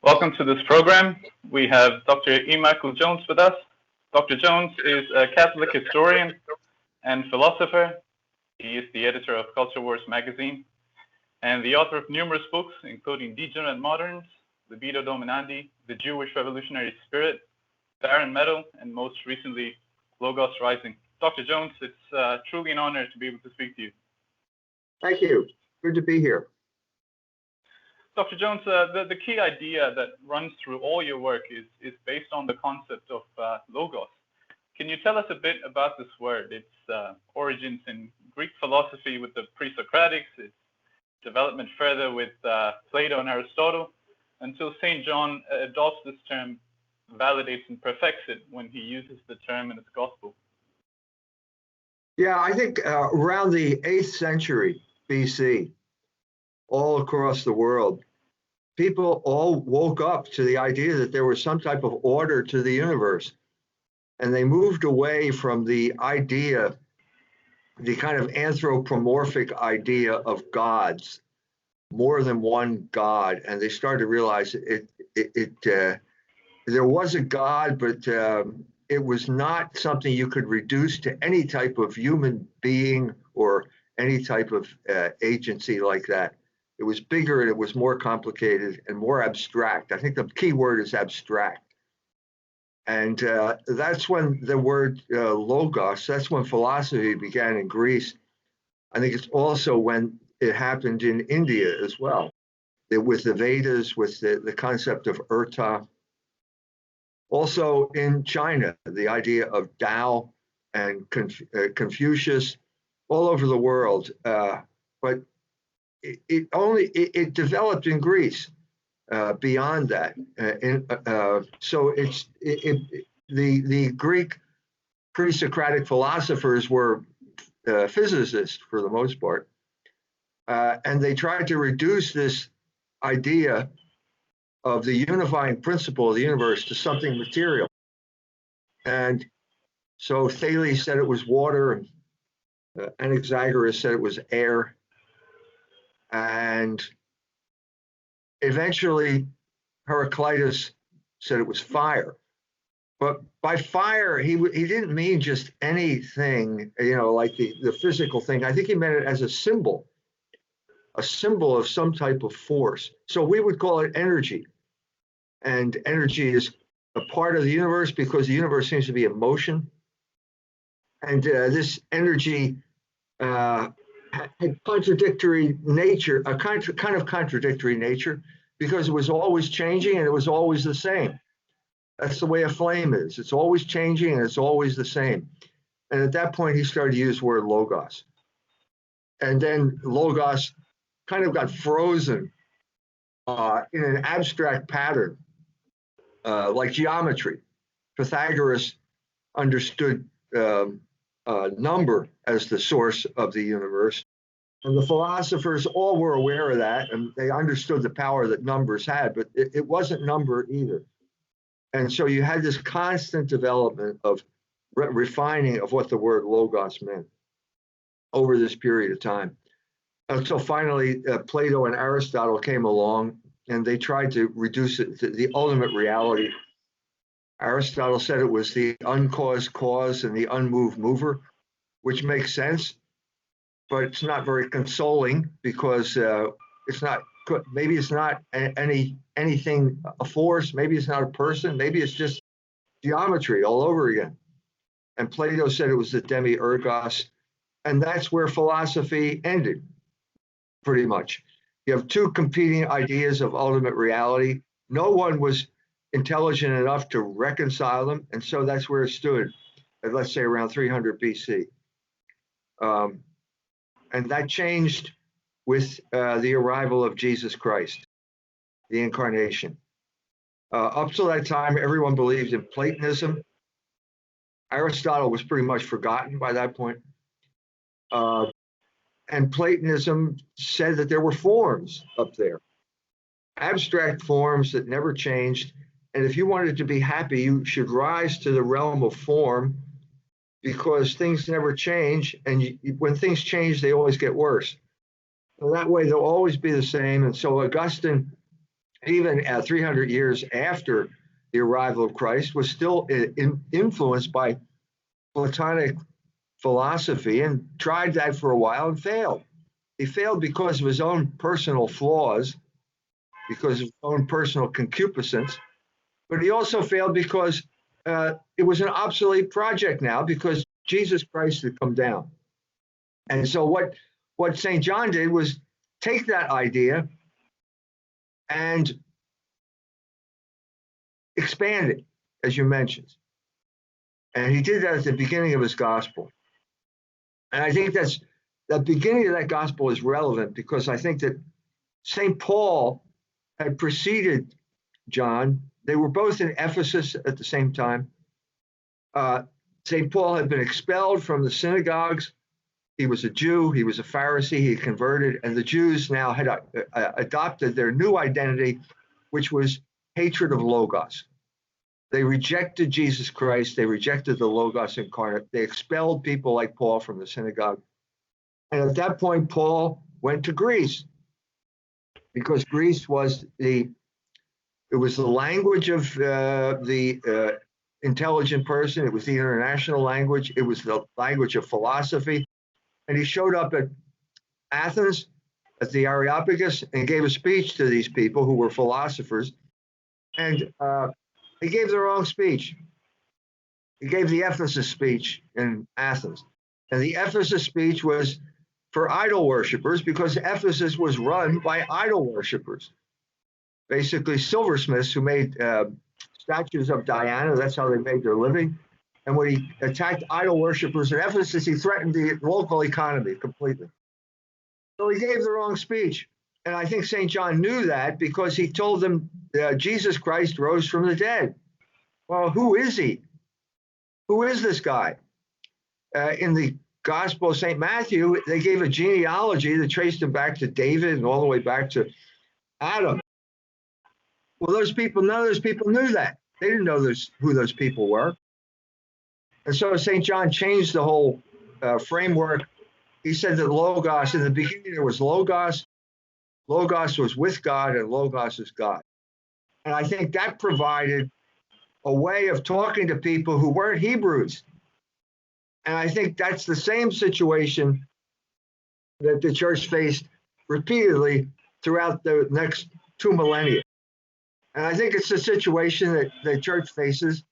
Welcome to this program. We have Dr. E. Michael Jones with us. Dr. Jones is a Catholic historian and philosopher. He is the editor of Culture Wars magazine and the author of numerous books, including Degenerate Moderns, Libido Dominandi, The Jewish Revolutionary Spirit, Barren Metal, and most recently, Logos Rising. Dr. Jones, it's truly an honor to be able to speak to you. Thank you. Good to be here. Dr. Jones, the key idea that runs through all your work is based on the concept of logos. Can you tell us a bit about this word, its origins in Greek philosophy with the pre-Socratics, its development further with Plato and Aristotle, until St. John adopts this term, validates and perfects it when he uses the term in his gospel? Yeah, I think around the 8th century BC, all across the world, people all woke up to the idea that there was some type of order to the universe. And they moved away from the idea, the kind of anthropomorphic idea of gods, more than one god. And they started to realize there was a god, but it was not something you could reduce to any type of human being or any type of agency like that. It was bigger and it was more complicated and more abstract. I think the key word is abstract. And that's when the word logos, that's when philosophy began in Greece. I think it's also when it happened in India as well, with the Vedas, with the concept of Urta. Also in China, the idea of Tao and Confucius, all over the world. But it developed in Greece. Beyond that, so the Greek pre-Socratic philosophers were physicists for the most part, and they tried to reduce this idea of the unifying principle of the universe to something material. And so Thales said it was water, and Anaxagoras said it was air, and eventually Heraclitus said it was fire. But by fire, he didn't mean just anything, like the physical thing. I think he meant it as a symbol of some type of force. So we would call it energy. And energy is a part of the universe because the universe seems to be in motion. And this energy had contradictory nature, a kind of contradictory nature, because it was always changing and it was always the same. That's the way a flame is. It's always changing and it's always the same. And at that point, he started to use the word logos. And then logos kind of got frozen in an abstract pattern, like geometry. Pythagoras understood number as the source of the universe. And the philosophers all were aware of that, and they understood the power that numbers had, but it wasn't number either. And so you had this constant development of refining of what the word logos meant over this period of time. Until finally, Plato and Aristotle came along, and they tried to reduce it to the ultimate reality. Aristotle said it was the uncaused cause and the unmoved mover, which makes sense, but it's not very consoling because it's not. Maybe it's not anything a force. Maybe it's not a person. Maybe it's just geometry all over again. And Plato said it was the demiurgos, and that's where philosophy ended, pretty much. You have two competing ideas of ultimate reality. No one was intelligent enough to reconcile them, and so that's where it stood, at, let's say, around 300 BC. And that changed with the arrival of Jesus Christ, the incarnation. Up till that time, everyone believed in Platonism. Aristotle was pretty much forgotten by that point. And Platonism said that there were forms up there, abstract forms that never changed. And if you wanted to be happy, you should rise to the realm of form, because things never change. And when things change, they always get worse. So that way, they'll always be the same. And so Augustine even 300 years after the arrival of Christ, was still influenced by Platonic philosophy, and tried that for a while and failed. He failed because of his own personal flaws, because of his own personal concupiscence, but he also failed because it was an obsolete project now, because Jesus Christ had come down. And so what St. John did was take that idea and expand it, as you mentioned. And he did that at the beginning of his gospel. And I think the beginning of that gospel is relevant, because I think that St. Paul had preceded John. They were both in Ephesus at the same time. St. Paul had been expelled from the synagogues. He was a Jew, he was a Pharisee, he converted, and the Jews now had adopted their new identity, which was hatred of Logos. They rejected Jesus Christ, they rejected the Logos-incarnate, they expelled people like Paul from the synagogue. And at that point, Paul went to Greece, because Greece was the language of the intelligent person, it was the international language, it was the language of philosophy. And he showed up at Athens, at the Areopagus, and gave a speech to these people who were philosophers. And he gave the wrong speech. He gave the Ephesus speech in Athens. And the Ephesus speech was for idol worshippers, because Ephesus was run by idol worshippers, basically silversmiths who made statues of Diana. That's how they made their living. And when he attacked idol worshippers in Ephesus, he threatened the local economy completely. So he gave the wrong speech. And I think St. John knew that, because he told them Jesus Christ rose from the dead. Well, who is he? Who is this guy? In the Gospel of St. Matthew, they gave a genealogy that traced him back to David and all the way back to Adam. Well, none of those people knew that. They didn't know who those people were. And so St. John changed the whole framework. He said that Logos, in the beginning there was Logos. Logos was with God, and Logos is God. And I think that provided a way of talking to people who weren't Hebrews. And I think that's the same situation that the church faced repeatedly throughout the next 2 millennia. And I think it's the situation that the church faced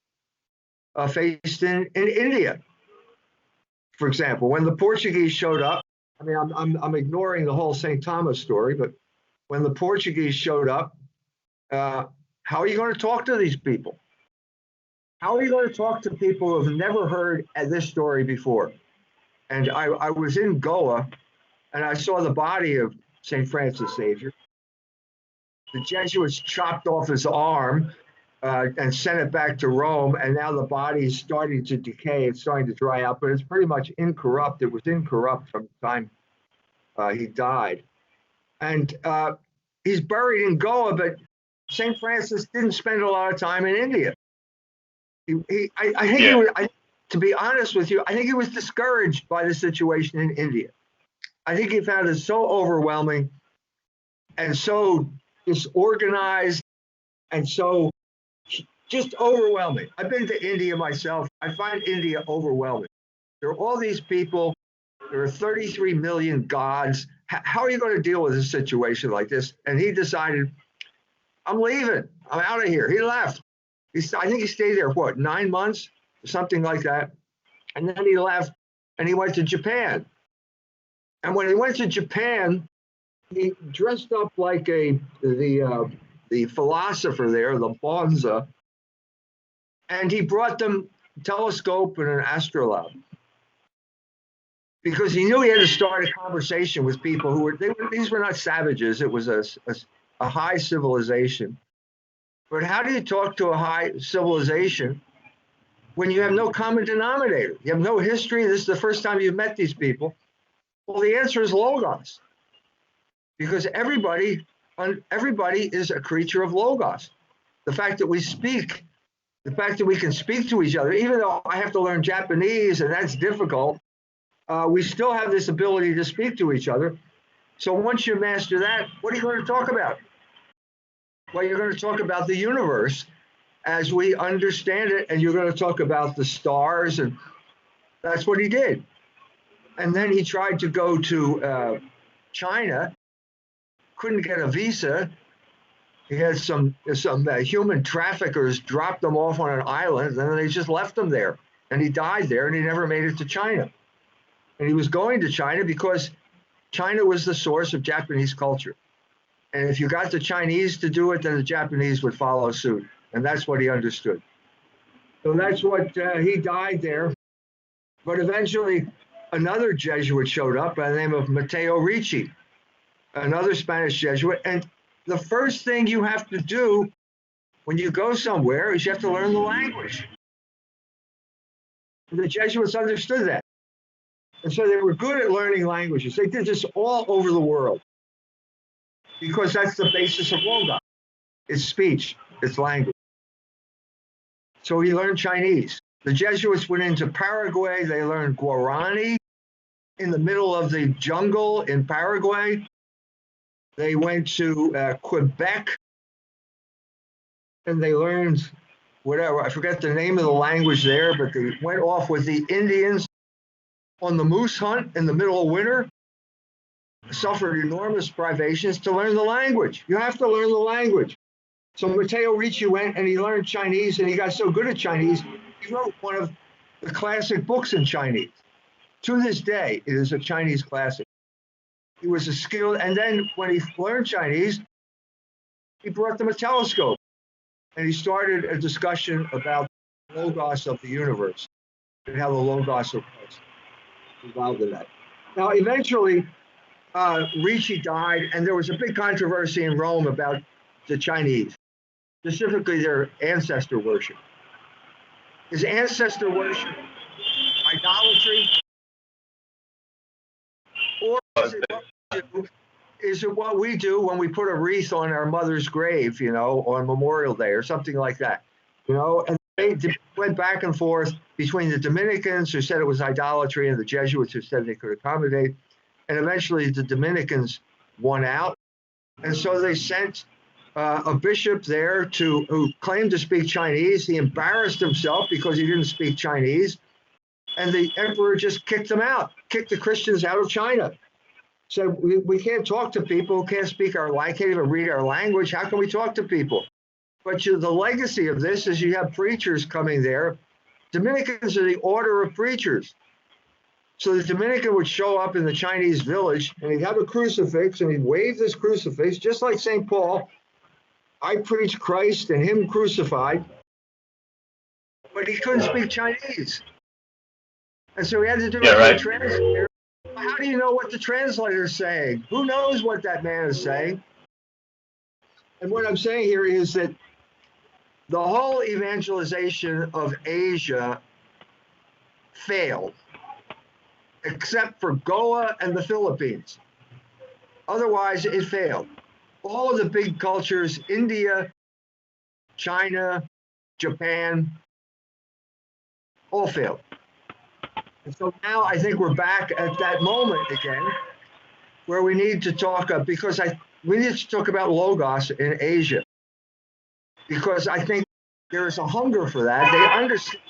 in India. For example, when the Portuguese showed up, I mean, I'm ignoring the whole St. Thomas story, but when the Portuguese showed up, how are you going to talk to these people? How are you going to talk to people who have never heard this story before? And I was in Goa, and I saw the body of St. Francis Xavier. The Jesuits chopped off his arm and sent it back to Rome, and now the body is starting to decay. It's starting to dry out, but it's pretty much incorrupt. It was incorrupt from the time he died. And he's buried in Goa, but St. Francis didn't spend a lot of time in India. To be honest with you, I think he was discouraged by the situation in India. I think he found it so overwhelming and so disorganized and so just overwhelming. I've been to India myself. I find India overwhelming. There are all these people. There are 33 million gods. How are you going to deal with a situation like this? And he decided, I'm leaving. I'm out of here. He left. I think he stayed there, 9 months? Something like that. And then he left and he went to Japan. And when he went to Japan, he dressed up like the philosopher there, the Bonza, and he brought them a telescope and an astrolabe, because he knew he had to start a conversation with people these were not savages. It was a high civilization. But how do you talk to a high civilization when you have no common denominator? You have no history. This is the first time you've met these people. Well, the answer is Logos, because everybody is a creature of Logos. The fact that we speak, the fact that we can speak to each other, even though I have to learn Japanese and that's difficult, we still have this ability to speak to each other. So once you master that, what are you going to talk about? Well, you're going to talk about the universe as we understand it, and you're going to talk about the stars, and that's what he did. And then he tried to go to China, couldn't get a visa. He had some human traffickers drop them off on an island, and then they just left him there. And he died there, and he never made it to China. And he was going to China because China was the source of Japanese culture. And if you got the Chinese to do it, then the Japanese would follow suit. And that's what he understood. So that's what he died there. But eventually, another Jesuit showed up by the name of Matteo Ricci, another Spanish Jesuit. And the first thing you have to do when you go somewhere is you have to learn the language. And the Jesuits understood that. And so they were good at learning languages. They did this all over the world because that's the basis of Logos. It's speech, it's language. So he learned Chinese. The Jesuits went into Paraguay. They learned Guarani in the middle of the jungle in Paraguay. They went to Quebec and they learned whatever, I forget the name of the language there, but they went off with the Indians on the moose hunt in the middle of winter, suffered enormous privations to learn the language. You have to learn the language. So Matteo Ricci went and he learned Chinese, and he got so good at Chinese, he wrote one of the classic books in Chinese. To this day, it is a Chinese classic. He was a skilled, and then when he learned Chinese, he brought them a telescope, and he started a discussion about the Logos of the universe and how the Logos was involved in that. Now, eventually, Ricci died, and there was a big controversy in Rome about the Chinese, specifically their ancestor worship. Is ancestor worship idolatry? Or is it what we do when we put a wreath on our mother's grave, on Memorial Day or something like that? And they went back and forth between the Dominicans who said it was idolatry and the Jesuits who said they could accommodate. And eventually the Dominicans won out. And so they sent a bishop there who claimed to speak Chinese. He embarrassed himself because he didn't speak Chinese. And the emperor just kicked them out, kicked the Christians out of China. Said, we can't talk to people who can't speak our language, can't even read our language. How can we talk to people? But the legacy of this is you have preachers coming there. Dominicans are the order of preachers. So the Dominican would show up in the Chinese village and he'd have a crucifix and he'd wave this crucifix, just like St. Paul. I preach Christ and him crucified, but he couldn't speak Chinese. And so he had to do a translator. How do you know what the translator is saying? Who knows what that man is saying? And what I'm saying here is that the whole evangelization of Asia failed, except for Goa and the Philippines. Otherwise, it failed. All of the big cultures, India, China, Japan, all failed. And so now I think we're back at that moment again, where we need to talk, because we need to talk about Logos in Asia, because I think there's a hunger for that. They understand,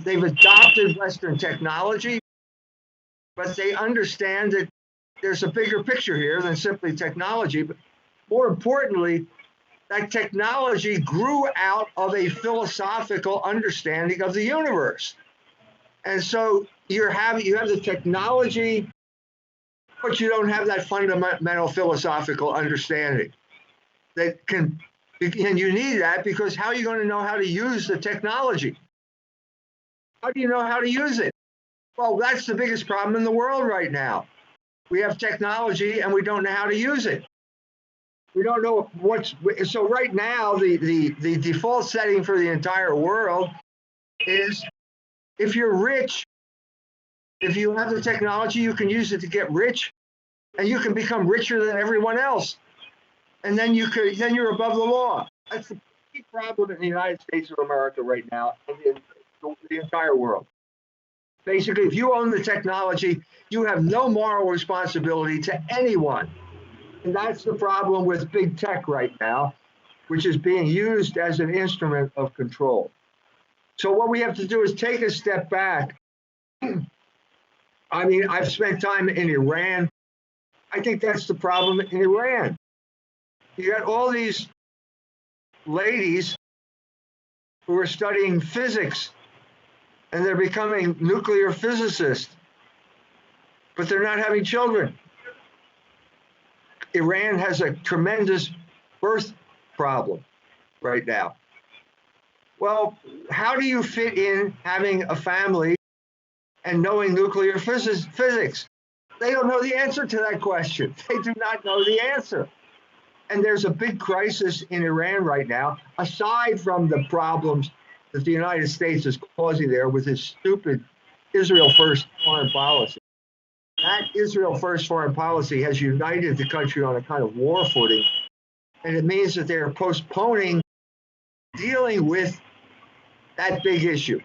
they've adopted Western technology, but they understand that there's a bigger picture here than simply technology. But more importantly, that technology grew out of a philosophical understanding of the universe. And so you have the technology, but you don't have that fundamental philosophical understanding that can, and you need that, because how are you going to know how to use the technology? How do you know how to use it? Well, that's the biggest problem in the world right now. We have technology and we don't know how to use it. We don't know so right now, the default setting for the entire world is, if you're rich, if you have the technology, you can use it to get rich, and you can become richer than everyone else. And then you're above the law. That's the key problem in the United States of America right now, and in the entire world. Basically, if you own the technology, you have no moral responsibility to anyone. And that's the problem with big tech right now, which is being used as an instrument of control. So what we have to do is take a step back. I mean, I've spent time in Iran. I think that's the problem in Iran. You got all these ladies who are studying physics, and they're becoming nuclear physicists, but they're not having children. Iran has a tremendous birth problem right now. Well, how do you fit in having a family and knowing nuclear physics? They don't know the answer to that question. They do not know the answer. And there's a big crisis in Iran right now, aside from the problems that the United States is causing there with this stupid Israel first foreign policy. That Israel first foreign policy has united the country on a kind of war footing. And it means that they're postponing dealing with that big issue.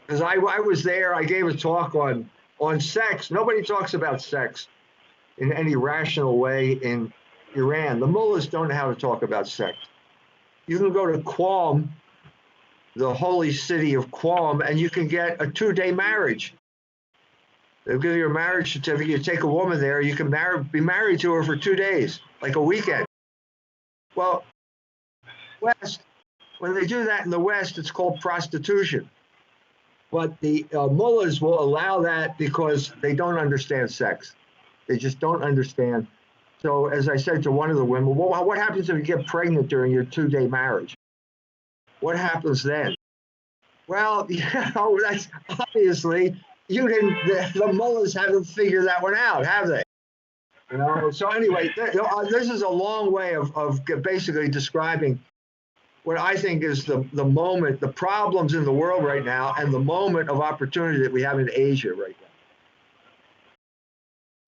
Because I was there, I gave a talk on sex. Nobody talks about sex in any rational way in Iran. The mullahs don't know how to talk about sex. You can go to Qom, the holy city of Qom, and you can get a 2-day marriage. They'll give you a marriage certificate. You take a woman there, you can be married to her for 2 days, like a weekend. Well, West, when they do that in the West, it's called prostitution. But the mullahs will allow that because they don't understand sex. They just don't understand. So as I said to one of the women, well, what happens if you get pregnant during your 2-day marriage? What happens then? Well, you know, that's obviously, the mullahs haven't figured that one out, have they? You know, so anyway, this is a long way of basically describing what I think is the moment, the problems in the world right now, and the moment of opportunity that we have in Asia right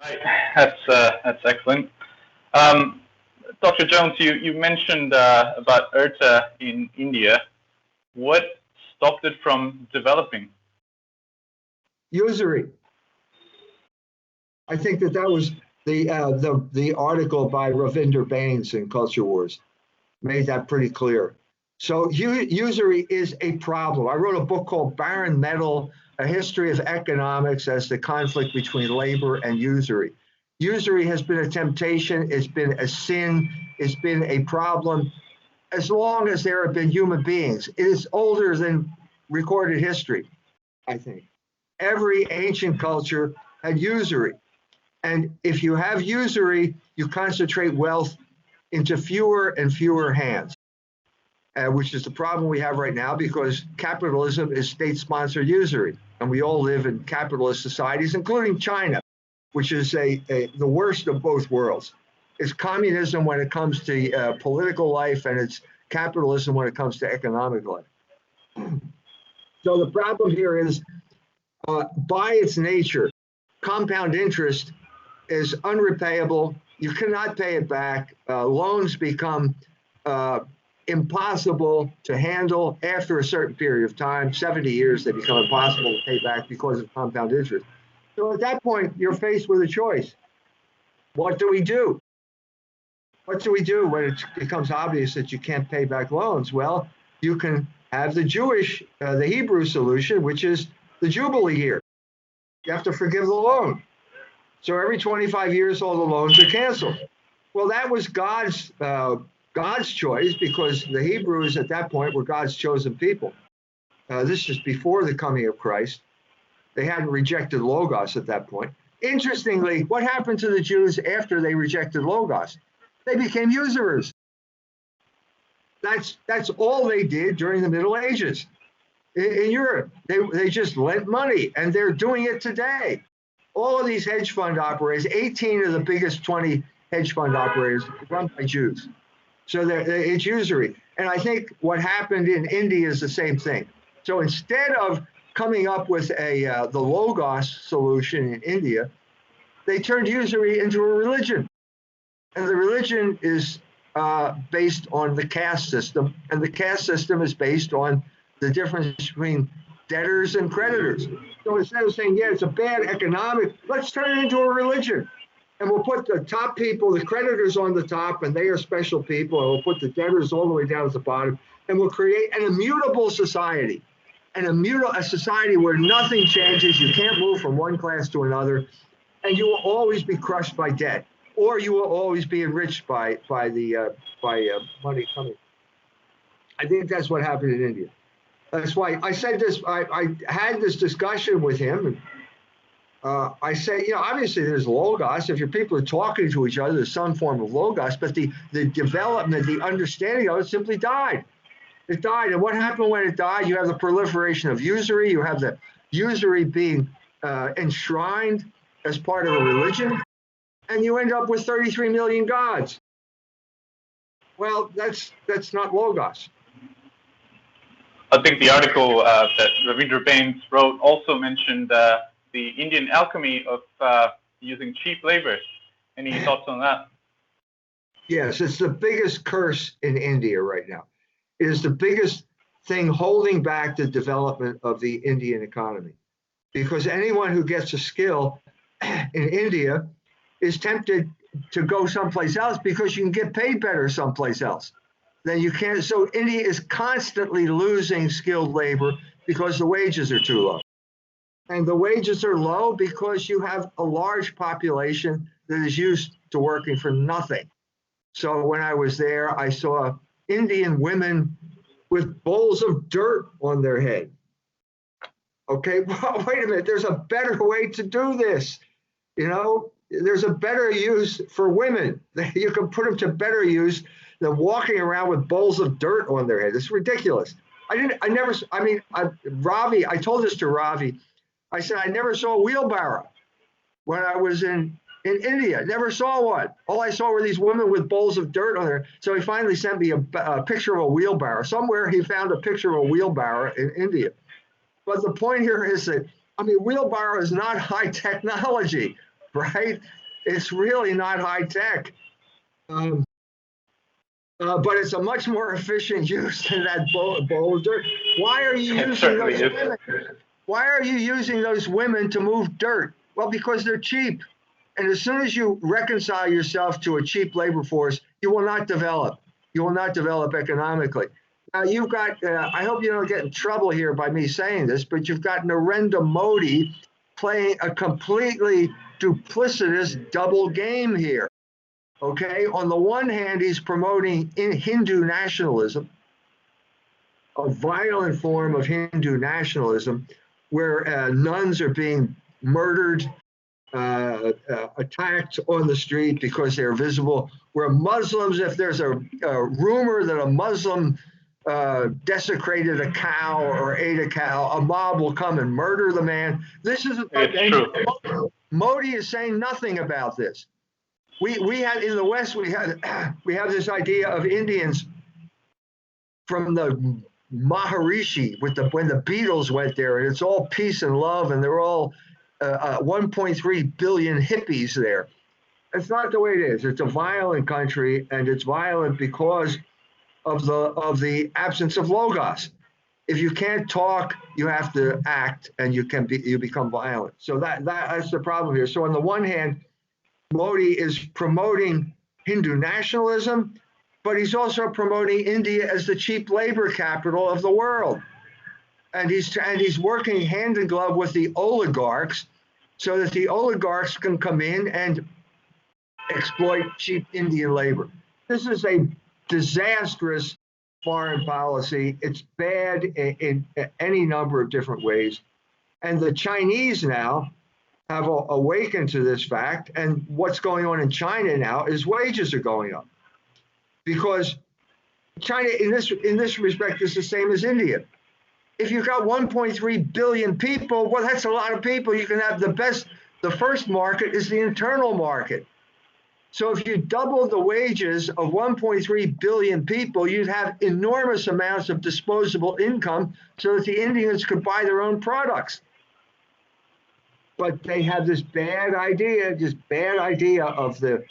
now. Right. That's excellent. Dr. Jones, you mentioned about Urta in India. What stopped it from developing? Usury. I think that was the article by Ravinder Bains in Culture Wars made that pretty clear. So usury is a problem. I wrote a book called Barren Metal, A History of Economics as the Conflict Between Labor and Usury. Usury has been a temptation, it's been a sin, it's been a problem as long as there have been human beings. It is older than recorded history, I think. Every ancient culture had usury. And if you have usury, you concentrate wealth into fewer and fewer hands. Which is the problem we have right now because capitalism is state-sponsored usury. And we all live in capitalist societies, including China, which is the worst of both worlds. It's communism when it comes to political life, and it's capitalism when it comes to economic life. So the problem here is, by its nature, compound interest is unrepayable. You cannot pay it back. Loans become impossible to handle after a certain period of time. 70 years, they become impossible to pay back because of compound interest. So at that point, you're faced with a choice. What do we do? What do we do when it becomes obvious that you can't pay back loans? Well, you can have the Hebrew solution, which is the Jubilee year. You have to forgive the loan. So every 25 years, all the loans are canceled. Well, that was God's choice because the Hebrews at that point were God's chosen people. This is before the coming of Christ. They hadn't rejected Logos at that point. Interestingly, what happened to the Jews after they rejected Logos? They became usurers. That's all they did during the Middle Ages. In Europe, they just lent money, and they're doing it today. All of these hedge fund operators, 18 of the biggest 20 hedge fund operators run by Jews. So it's usury. And I think what happened in India is the same thing. So instead of coming up with the Logos solution in India, they turned usury into a religion. And the religion is based on the caste system. And the caste system is based on the difference between debtors and creditors. So instead of saying, yeah, it's a bad economic, let's turn it into a religion. And we'll put the top people, the creditors on the top, and they are special people, and we'll put the debtors all the way down at the bottom, and we'll create an immutable society, a society where nothing changes, you can't move from one class to another, and you will always be crushed by debt, or you will always be enriched by money coming. I think that's what happened in India. That's why I said this. I had this discussion with him, and I say, obviously there's logos. If your people are talking to each other, there's some form of logos, but the development, the understanding of it simply died. It died. And what happened when it died? You have the proliferation of usury. You have the usury being enshrined as part of a religion, and you end up with 33 million gods. Well, that's not logos. I think the article that Ravindra Bains wrote also mentioned the Indian alchemy of using cheap labor. Any thoughts on that? Yes, it's the biggest curse in India right now. It is the biggest thing holding back the development of the Indian economy. Because anyone who gets a skill in India is tempted to go someplace else because you can get paid better someplace else than you can. So India is constantly losing skilled labor because the wages are too low. And the wages are low because you have a large population that is used to working for nothing. So when I was there, I saw Indian women with bowls of dirt on their head. Okay, well, wait a minute, there's a better way to do this. There's a better use for women. You can put them to better use than walking around with bowls of dirt on their head. It's ridiculous. Ravi, I told this to Ravi. I said, I never saw a wheelbarrow when I was in India. Never saw one. All I saw were these women with bowls of dirt on there. So he finally sent me a picture of a wheelbarrow. Somewhere he found a picture of a wheelbarrow in India. But the point here is that, wheelbarrow is not high technology, right? It's really not high tech. But it's a much more efficient use than that bowl of dirt. Why are you using those women? Why are you using those women to move dirt? Well, because they're cheap. And as soon as you reconcile yourself to a cheap labor force, you will not develop. You will not develop economically. Now, you've got, I hope you don't get in trouble here by me saying this, but you've got Narendra Modi playing a completely duplicitous double game here. Okay, on the one hand, he's promoting Hindu nationalism, a violent form of Hindu nationalism, where nuns are being murdered, attacked on the street because they're visible, where Muslims, if there's a rumor that a Muslim desecrated a cow or ate a cow, a mob will come and murder the man. This is true. Modi is saying nothing about this. We had in the West, we have this idea of Indians from the Maharishi when the Beatles went there, and it's all peace and love, and they're all 1.3 billion hippies there. It's not the way it is. It's a violent country, and it's violent because of the absence of logos. If you can't talk, you have to act, and you become violent. So that's the problem here. So on the one hand, Modi is promoting Hindu nationalism, but he's also promoting India as the cheap labor capital of the world. And he's working hand in glove with the oligarchs so that the oligarchs can come in and exploit cheap Indian labor. This is a disastrous foreign policy. It's bad in any number of different ways. And the Chinese now have awakened to this fact. And what's going on in China now is wages are going up. Because China, in this respect, is the same as India. If you've got 1.3 billion people, well, that's a lot of people. You can have the first market is the internal market. So if you double the wages of 1.3 billion people, you'd have enormous amounts of disposable income so that the Indians could buy their own products. But they have this bad idea of the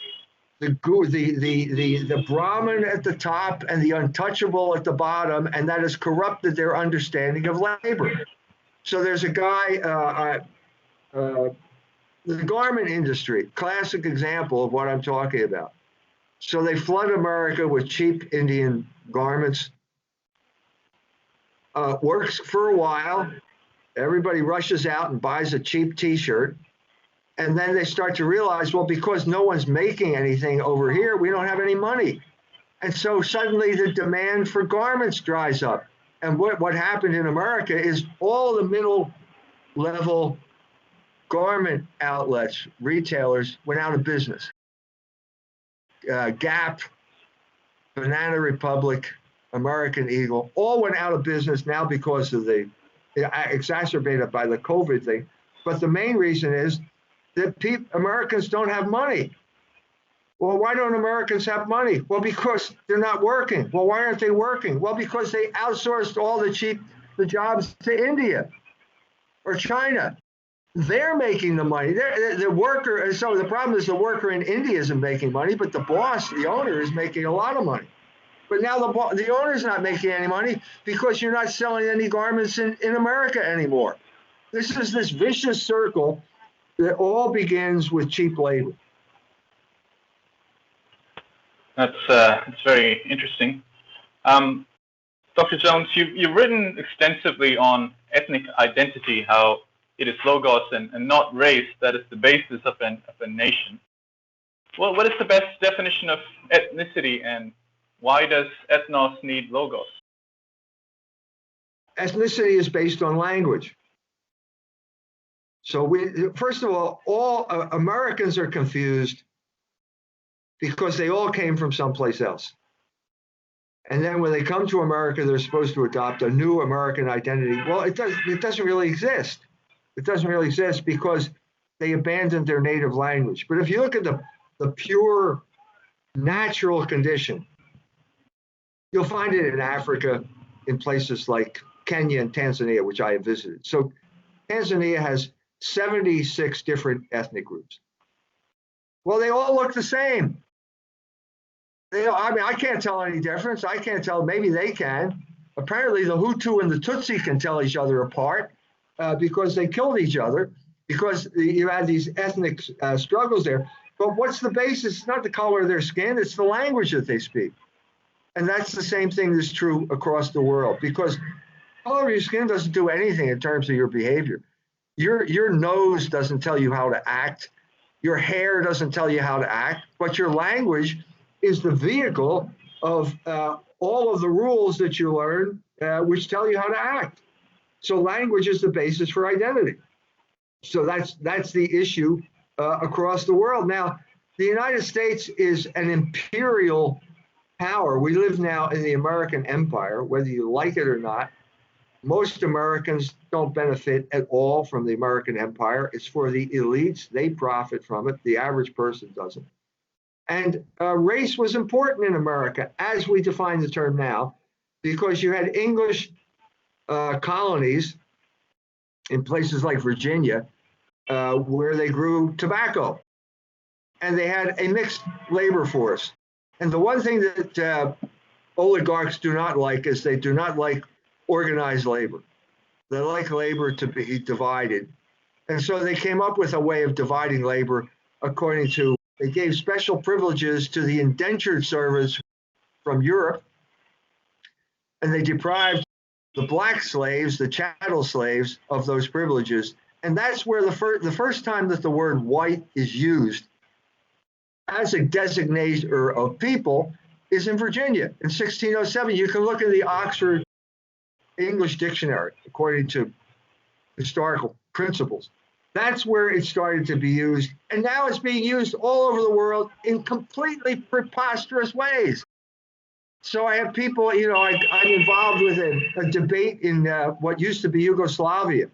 Brahmin at the top and the untouchable at the bottom, and that has corrupted their understanding of labor. So there's a guy, the garment industry, classic example of what I'm talking about. So they flood America with cheap Indian garments. Works for a while. Everybody rushes out and buys a cheap T-shirt. And then they start to realize, well, because no one's making anything over here, we don't have any money. And so suddenly the demand for garments dries up. And what happened in America is all the middle level garment outlets, retailers, went out of business. Gap, Banana Republic, American Eagle, all went out of business now because of exacerbated by the COVID thing. But the main reason is that Americans don't have money. Well, why don't Americans have money? Well, because they're not working. Well, why aren't they working? Well, because they outsourced all the jobs to India or China. They're making the money. The worker, and so the problem is the worker in India isn't making money, but the boss, the owner, is making a lot of money. But now the owner's not making any money because you're not selling any garments in America anymore. This is this vicious circle that all begins with cheap labor. That's very interesting. Dr. Jones, you've written extensively on ethnic identity, how it is logos and not race that is the basis of a nation. Well, what is the best definition of ethnicity, and why does ethnos need logos? Ethnicity is based on language. So first of all Americans are confused because they all came from someplace else. And then when they come to America, they're supposed to adopt a new American identity. Well, it doesn't really exist. It doesn't really exist because they abandoned their native language. But if you look at the pure natural condition, you'll find it in Africa, in places like Kenya and Tanzania, which I have visited. So Tanzania has 76 different ethnic groups. Well, they all look the same. I can't tell any difference. I can't tell. Maybe they can. Apparently, the Hutu and the Tutsi can tell each other apart because they killed each other, because you had these ethnic struggles there. But what's the basis? It's not the color of their skin. It's the language that they speak. And that's the same thing that's true across the world, because the color of your skin doesn't do anything in terms of your behavior. Your nose doesn't tell you how to act. Your hair doesn't tell you how to act. But your language is the vehicle of all of the rules that you learn, which tell you how to act. So language is the basis for identity. So that's the issue across the world. Now, the United States is an imperial power. We live now in the American empire, whether you like it or not. Most Americans don't benefit at all from the American empire. It's for the elites. They profit from it. The average person doesn't. And race was important in America, as we define the term now, because you had English colonies in places like Virginia where they grew tobacco. And they had a mixed labor force. And the one thing that oligarchs do not like is they do not like organized labor. They like labor to be divided. And so they came up with a way of dividing labor according to, they gave special privileges to the indentured servants from Europe, and they deprived the black slaves, the chattel slaves, of those privileges. And that's where the first time that the word white is used as a designator of people is in Virginia in 1607. You can look in the Oxford English Dictionary, according to historical principles. That's where it started to be used. And now it's being used all over the world in completely preposterous ways. So I have people, I'm involved with a debate in what used to be Yugoslavia.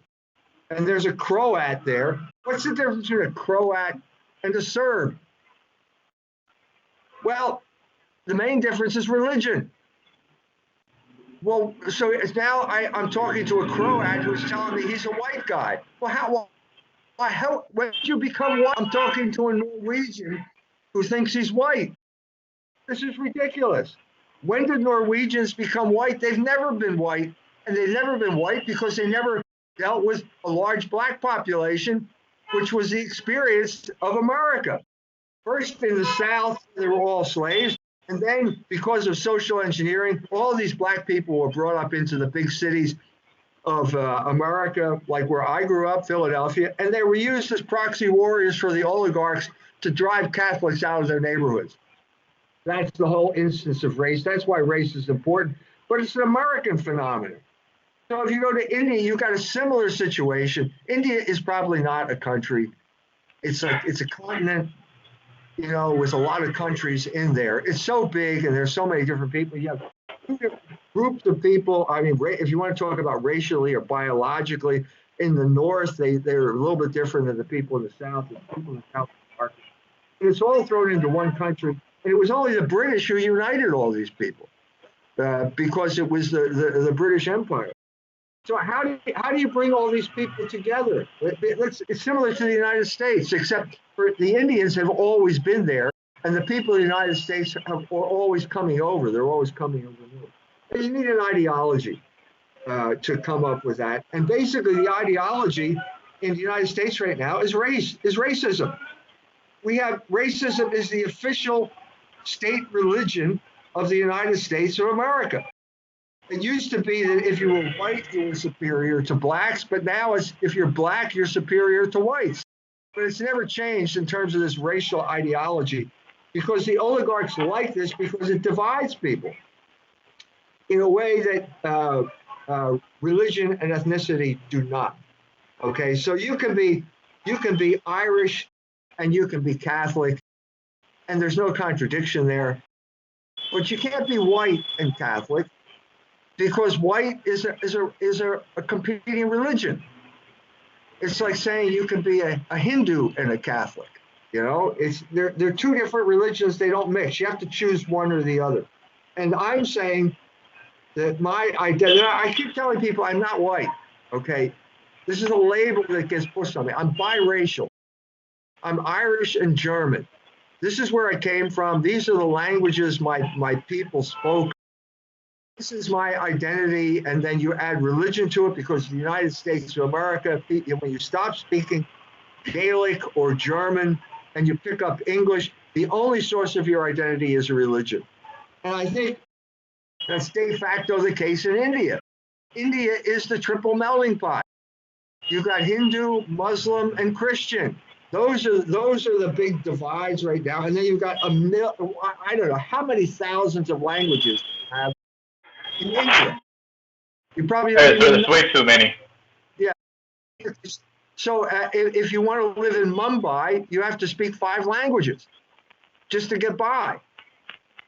And there's a Croat there. What's the difference between a Croat and a Serb? Well, the main difference is religion. Well, so now I'm talking to a Croat who's telling me he's a white guy. Well, when did you become white? I'm talking to a Norwegian who thinks he's white. This is ridiculous. When did Norwegians become white? They've never been white. And they've never been white because they never dealt with a large black population which was the experience of America. First, in the South, they were all slaves. And then, because of social engineering, all these black people were brought up into the big cities of America, like where I grew up, Philadelphia, and they were used as proxy warriors for the oligarchs to drive Catholics out of their neighborhoods. That's the whole instance of race. That's why race is important, but it's an American phenomenon. So if you go to India, you've got a similar situation. India is probably not a country. It's a continent, you know, with a lot of countries in there. It's so big and there's so many different people. You have two different groups of people. I mean, if you want to talk about racially or biologically, in the North, they're a little bit different than the people in the South. The people in the South are. And it's all thrown into one country. And it was only the British who united all these people because it was the British Empire. So how do you bring all these people together? It's similar to the United States, except for the Indians have always been there, and the people of the United States are always coming over. They're always coming over. And you need an ideology to come up with that. And basically, the ideology in the United States right now is racism. We have racism is the official state religion of the United States of America. It used to be that if you were white, you were superior to blacks, but now it's if you're black, you're superior to whites. But it's never changed in terms of this racial ideology because the oligarchs like this because it divides people in a way that religion and ethnicity do not. Okay, so you can be Irish and you can be Catholic, and there's no contradiction there. But you can't be white and Catholic, because white is a competing religion. It's like saying you can be a Hindu and a Catholic. You know, they're two different religions. They don't mix. You have to choose one or the other. And I'm saying that my identity. I keep telling people I'm not white. Okay, this is a label that gets pushed on me. I'm biracial. I'm Irish and German. This is where I came from. These are the languages my people spoke. This is my identity, and then you add religion to it because the United States of America, when you stop speaking Gaelic or German and you pick up English, the only source of your identity is a religion. And I think that's de facto the case in India. India is the triple melting pot. You've got Hindu, Muslim, and Christian. Those are the big divides right now. And then you've got I don't know how many thousands of languages you have in India. You probably there's way too many. Yeah. So if you want to live in Mumbai, you have to speak 5 languages just to get by.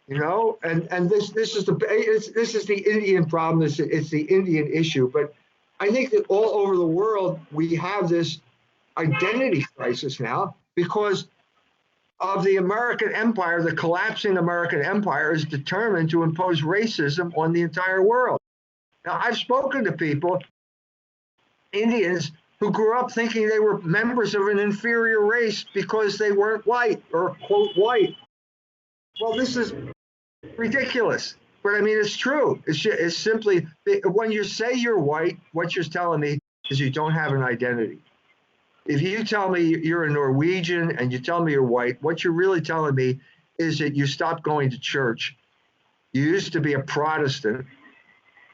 You know, and this is the Indian problem. It's the Indian issue. But I think that all over the world we have this identity crisis now because of the American empire. The collapsing American empire is determined to impose racism on the entire world. Now, I've spoken to people, Indians, who grew up thinking they were members of an inferior race because they weren't white or quote white. Well, this is ridiculous, but I mean, it's true. It's simply when you say you're white, what you're telling me is you don't have an identity. If you tell me you're a Norwegian and you tell me you're white, what you're really telling me is that you stopped going to church. You used to be a Protestant,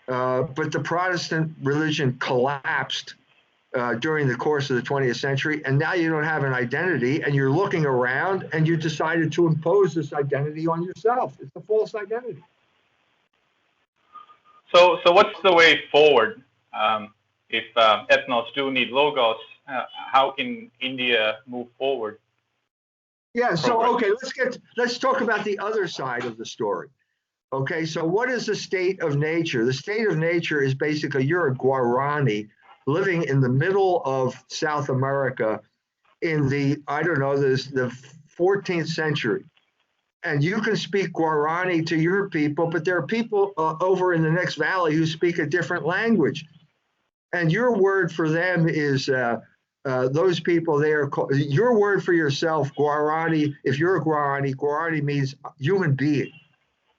but the Protestant religion collapsed during the course of the 20th century, and now you don't have an identity, and you're looking around, and you decided to impose this identity on yourself. It's a false identity. So what's the way forward? If ethnos do need logos, how can India move forward? Yeah, so okay, let's talk about the other side of the story. Okay, so what is the state of nature? The state of nature is basically you're a Guarani living in the middle of South America in the 14th century. And you can speak Guarani to your people, but there are people over in the next valley who speak a different language. And your word for them is those people there. Your word for yourself, Guarani, if you're a Guarani means human being.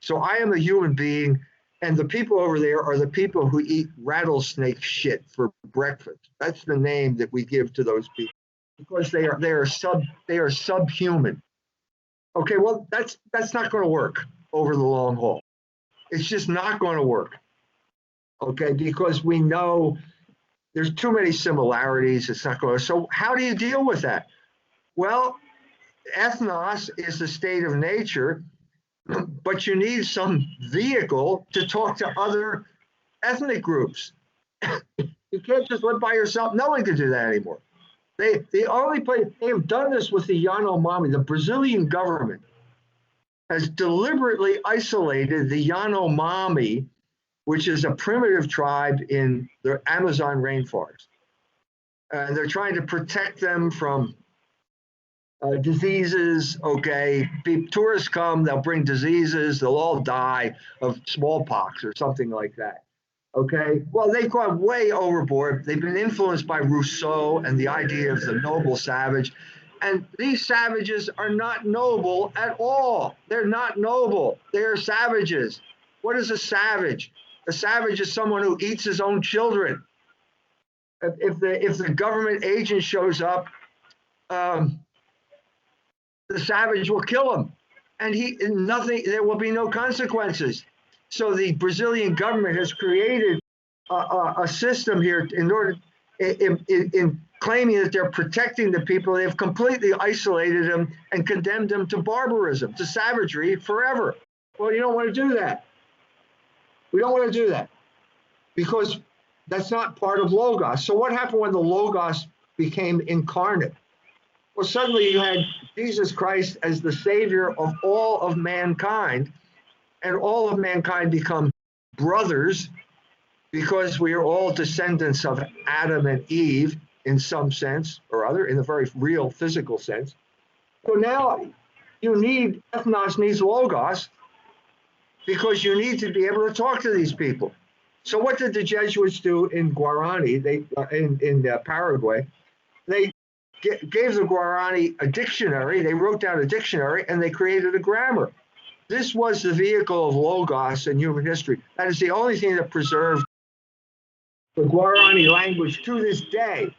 So I am a human being, and the people over there are the people who eat rattlesnake shit for breakfast. That's the name that we give to those people. because they are subhuman. Okay, well, that's not going to work over the long haul. It's just not going to work. Okay, because we know there's too many similarities. It's not going to. So how do you deal with that? Well, ethnos is the state of nature, but you need some vehicle to talk to other ethnic groups. You can't just live by yourself. No one can do that anymore. They have done this with the Yanomami. The Brazilian government has deliberately isolated the Yanomami, which is a primitive tribe in the Amazon rainforest. And they're trying to protect them from diseases. Okay, tourists come, they'll bring diseases, they'll all die of smallpox or something like that. Okay, well, they've gone way overboard. They've been influenced by Rousseau and the idea of the noble savage. And these savages are not noble at all. They're not noble. They are savages. What is a savage? A savage is someone who eats his own children. If the government agent shows up, the savage will kill him, and there will be no consequences. So the Brazilian government has created a system here in claiming that they're protecting the people. They've completely isolated them and condemned them to barbarism, to savagery forever. Well, you don't want to do that. We don't want to do that because that's not part of Logos. So what happened when the Logos became incarnate? Well, suddenly you had Jesus Christ as the savior of all of mankind, and all of mankind become brothers because we are all descendants of Adam and Eve in some sense or other, in a very real physical sense. So now ethnos needs Logos because you need to be able to talk to these people. So what did the Jesuits do in Guarani, in Paraguay? They gave the Guarani a dictionary, they wrote down a dictionary, and they created a grammar. This was the vehicle of Logos in human history. That is the only thing that preserved the Guarani language to this day.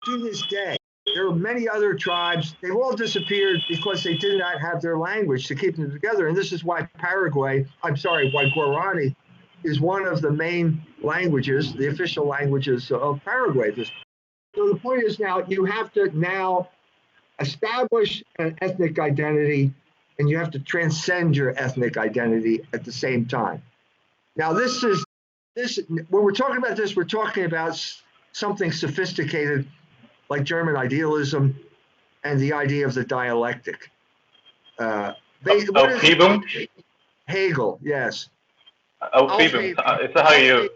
To this day. There are many other tribes. They've all disappeared because they did not have their language to keep them together. And this is why why Guarani is one of the main languages, the official languages of Paraguay. So the point is now you have to now establish an ethnic identity, and you have to transcend your ethnic identity at the same time. Now when we're talking about this, we're talking about something sophisticated like German idealism and the idea of the dialectic. Hegel, yes. Aufhebung, it's how you...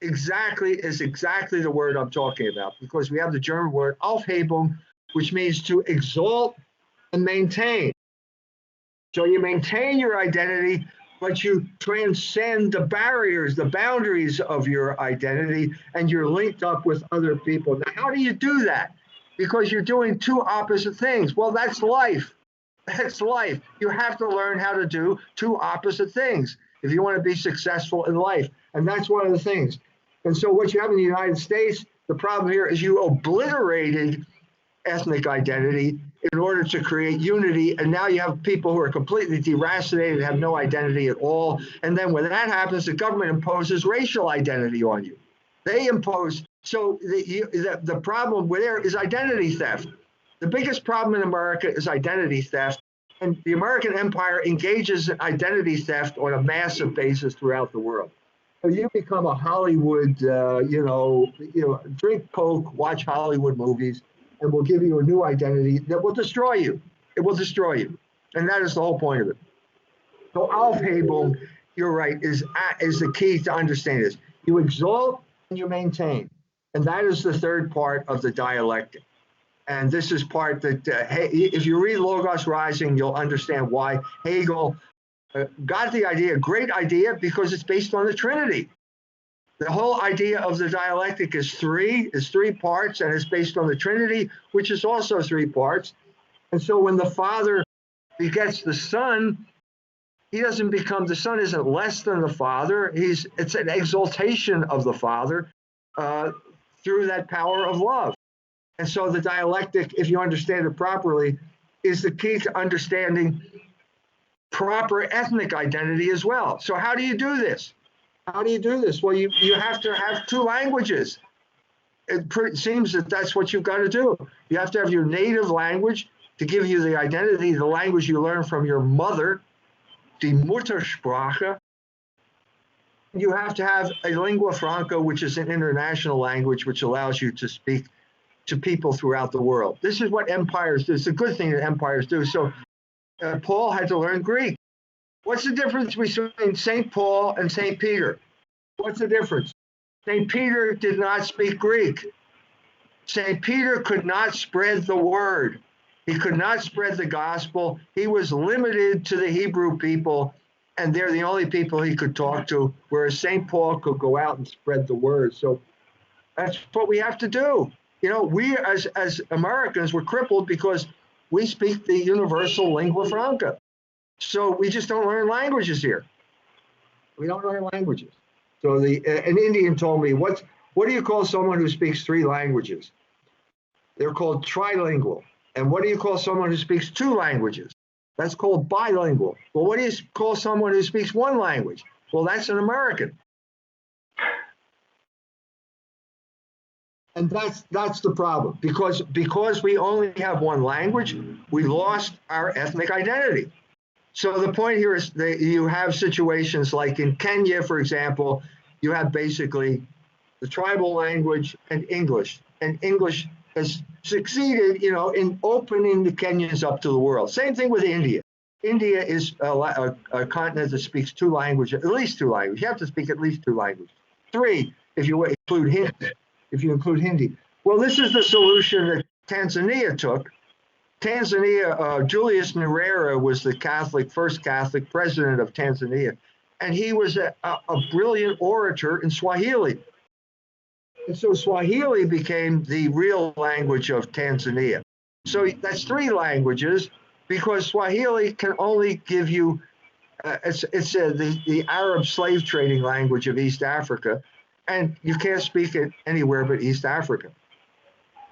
Exactly the word I'm talking about, because we have the German word Aufhebung, which means to exalt and maintain. So you maintain your identity, but you transcend the barriers, the boundaries of your identity, and you're linked up with other people. Now, how do you do that? Because you're doing two opposite things. Well, that's life. That's life. You have to learn how to do two opposite things if you want to be successful in life. And that's one of the things. And so what you have in the United States, the problem here is you obliterated ethnic identity in order to create unity. And now you have people who are completely deracinated, have no identity at all. And then when that happens, the government imposes racial identity on you. They impose. So the problem there is identity theft. The biggest problem in America is identity theft. And the American empire engages in identity theft on a massive basis throughout the world. So you become a Hollywood, drink Coke, watch Hollywood movies, and we'll give you a new identity that will destroy you. It will destroy you. And that is the whole point of it. So Aufhebung, you're right, is the key to understand this. You exalt and you maintain. And that is the third part of the dialectic. And this is part that, if you read Logos Rising, you'll understand why Hegel got the idea, great idea, because it's based on the Trinity. The whole idea of the dialectic is three parts, and it's based on the Trinity, which is also three parts. And so when the Father begets the Son, the Son isn't less than the Father. It's an exaltation of the Father through that power of love. And so the dialectic, if you understand it properly, is the key to understanding proper ethnic identity as well. So how do you do this? How do you do this? Well, you have to have two languages. It seems that that's what you've got to do. You have to have your native language to give you the identity, the language you learn from your mother, die Muttersprache. You have to have a lingua franca, which is an international language, which allows you to speak to people throughout the world. This is what empires do. It's a good thing that empires do. So Paul had to learn Greek. What's the difference between St. Paul and St. Peter? What's the difference? St. Peter did not speak Greek. St. Peter could not spread the word. He could not spread the gospel. He was limited to the Hebrew people, and they're the only people he could talk to, whereas St. Paul could go out and spread the word. So that's what we have to do. You know, we as Americans, we're crippled because we speak the universal lingua franca. So we just don't learn languages here. We don't learn languages. So an Indian told me, what do you call someone who speaks three languages? They're called trilingual. And what do you call someone who speaks two languages? That's called bilingual. Well, what do you call someone who speaks one language? Well, that's an American. And that's the problem. Because we only have one language, we lost our ethnic identity. So the point here is that you have situations like in Kenya, for example, you have basically the tribal language and English has succeeded, you know, in opening the Kenyans up to the world. Same thing with India. India is a continent that speaks two languages, at least two languages. You have to speak at least two languages. Three, if you include Hindi. Well, this is the solution that Tanzania took. Tanzania, Julius Nyerere was the first Catholic president of Tanzania, and he was a brilliant orator in Swahili. And so Swahili became the real language of Tanzania. So that's three languages, because Swahili can only give you, it's the Arab slave trading language of East Africa, and you can't speak it anywhere but East Africa.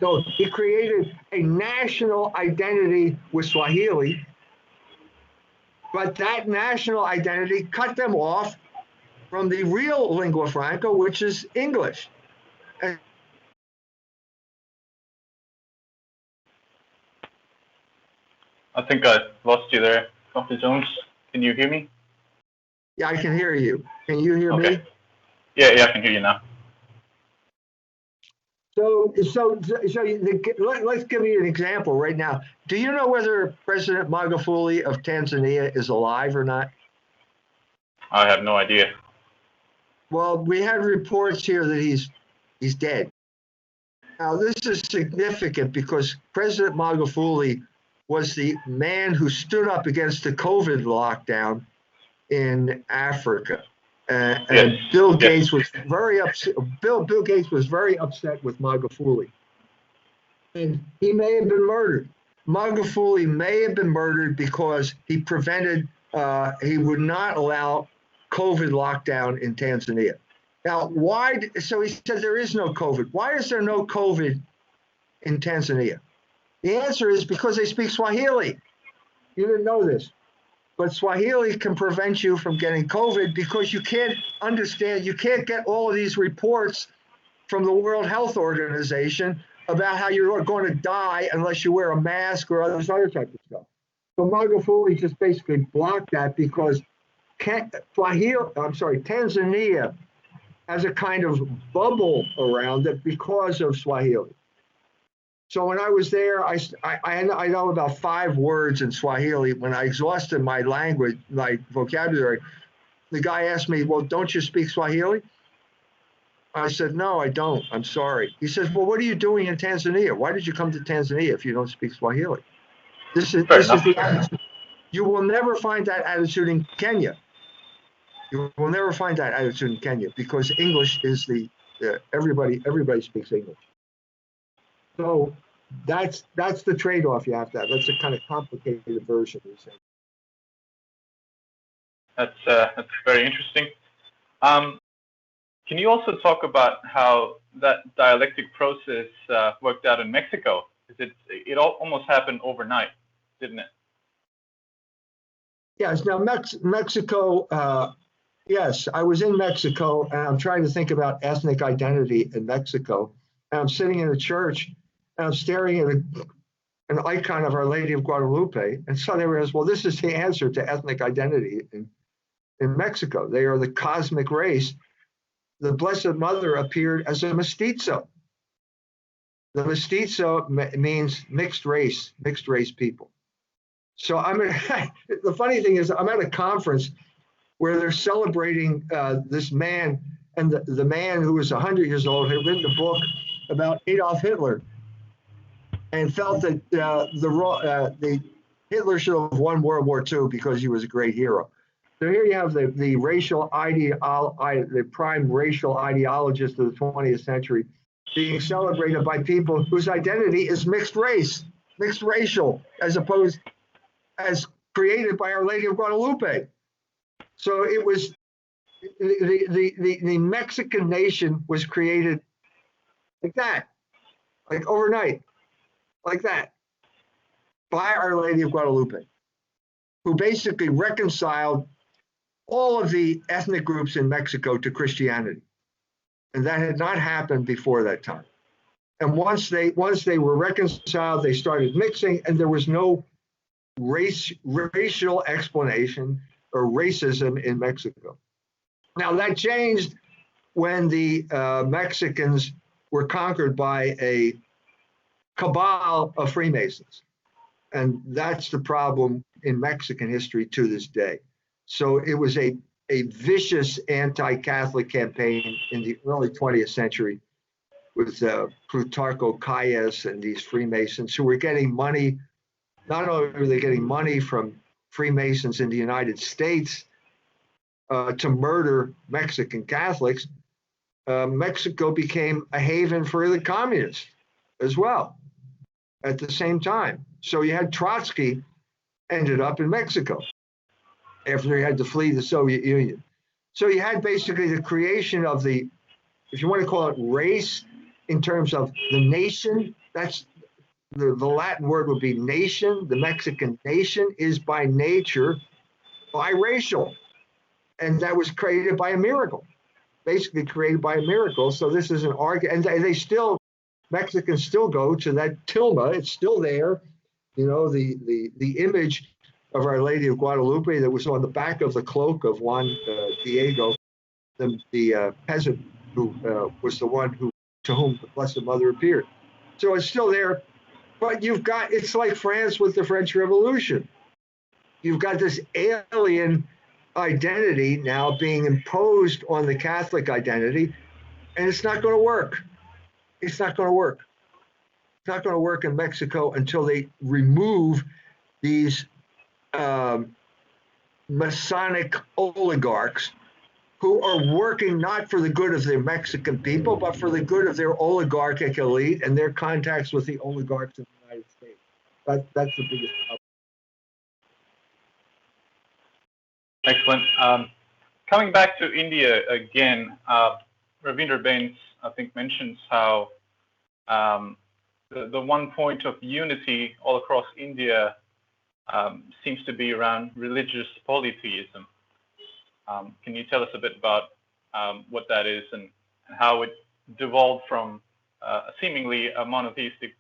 So he created a national identity with Swahili, but that national identity cut them off from the real lingua franca, which is English. And I think I lost you there, Dr. Jones. Can you hear me? yeah, I can hear you. Can you hear me? Yeah, I can hear you now. So let's give you an example right now. Do you know whether President Magufuli of Tanzania is alive or not? I have no idea. Well, we had reports here that he's dead. Now, this is significant because President Magufuli was the man who stood up against the COVID lockdown in Africa. And Bill Gates was very upset. Bill Gates was very upset with Magufuli, and he may have been murdered. Magufuli may have been murdered because he prevented. He would not allow COVID lockdown in Tanzania. Now, why? So he said there is no COVID. Why is there no COVID in Tanzania? The answer is because they speak Swahili. You didn't know this. But Swahili can prevent you from getting COVID because you can't understand, you can't get all of these reports from the World Health Organization about how you're going to die unless you wear a mask or other type of stuff. So Magufuli just basically blocked that because Tanzania has a kind of bubble around it because of Swahili. So when I was there, I know about 5 words in Swahili. When I exhausted my language, my vocabulary, the guy asked me, well, don't you speak Swahili? I said, no, I don't. I'm sorry. He says, well, what are you doing in Tanzania? Why did you come to Tanzania if you don't speak Swahili? This is the attitude. You will never find that attitude in Kenya. You will never find that attitude in Kenya because English is everybody speaks English. So that's the trade-off you have to have. That's a kind of complicated version. That's very interesting. Can you also talk about how that dialectic process worked out in Mexico? Because it almost happened overnight, didn't it? Yes. Now, Mexico, yes, I was in Mexico, and I'm trying to think about ethnic identity in Mexico. And I'm sitting in a church, and I'm staring at an icon of Our Lady of Guadalupe. And so they realized, well, this is the answer to ethnic identity in Mexico. They are the cosmic race. The Blessed Mother appeared as a mestizo. The mestizo means mixed race people. So the funny thing is, I'm at a conference where they're celebrating this man, and the man who was 100 years old had written a book about Adolf Hitler, and felt that the Hitler should have won World War II because he was a great hero. So here you have the prime racial ideologist of the 20th century being celebrated by people whose identity is mixed race, mixed racial, as opposed as created by Our Lady of Guadalupe. So it was the Mexican nation was created like that, like overnight, like that, by Our Lady of Guadalupe, who basically reconciled all of the ethnic groups in Mexico to Christianity. And that had not happened before that time. And once they were reconciled, they started mixing, and there was no racial explanation or racism in Mexico. Now that changed when the Mexicans were conquered by a cabal of Freemasons. And that's the problem in Mexican history to this day. So it was a vicious anti-Catholic campaign in the early 20th century with Plutarco Calles and these Freemasons who were getting money. Not only were they getting money from Freemasons in the United States to murder Mexican Catholics, Mexico became a haven for the communists as well at the same time. So you had Trotsky ended up in Mexico after he had to flee the Soviet Union. So you had basically the creation of the, if you want to call it race in terms of the nation, that's the Latin word would be nation. The Mexican nation is by nature biracial. And that was created by a miracle, basically created by a miracle. So this is an argument, and they still, Mexicans still go to that tilma, it's still there. You know, the image of Our Lady of Guadalupe that was on the back of the cloak of Juan Diego, the peasant who was the one to whom the Blessed Mother appeared. So it's still there, but it's like France with the French Revolution. You've got this alien identity now being imposed on the Catholic identity, and it's not going to work. It's not going to work. It's not going to work in Mexico until they remove these Masonic oligarchs who are working not for the good of the Mexican people, but for the good of their oligarchic elite and their contacts with the oligarchs in the United States. That's the biggest problem. Excellent. Coming back to India again, Ravindra Bains, I think, mentions how the one point of unity all across India seems to be around religious polytheism. Can you tell us a bit about what that is and how it devolved from seemingly a monotheistic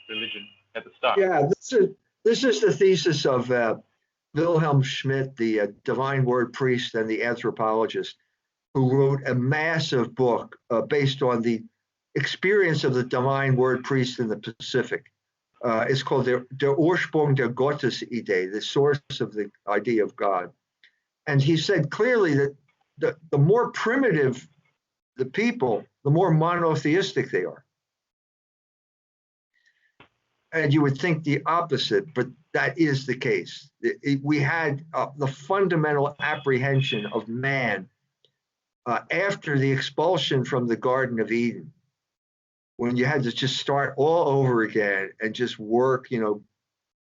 religion at the start? Yeah, this is the thesis of Wilhelm Schmidt, the divine word priest and the anthropologist, who wrote a massive book based on the experience of the divine word priest in the Pacific. It's called Der Ursprung der Gottesidee, the source of the idea of God. And he said clearly that the more primitive the people, the more monotheistic they are. And you would think the opposite, but that is the case. We had the fundamental apprehension of man after the expulsion from the Garden of Eden, when you had to just start all over again and just work,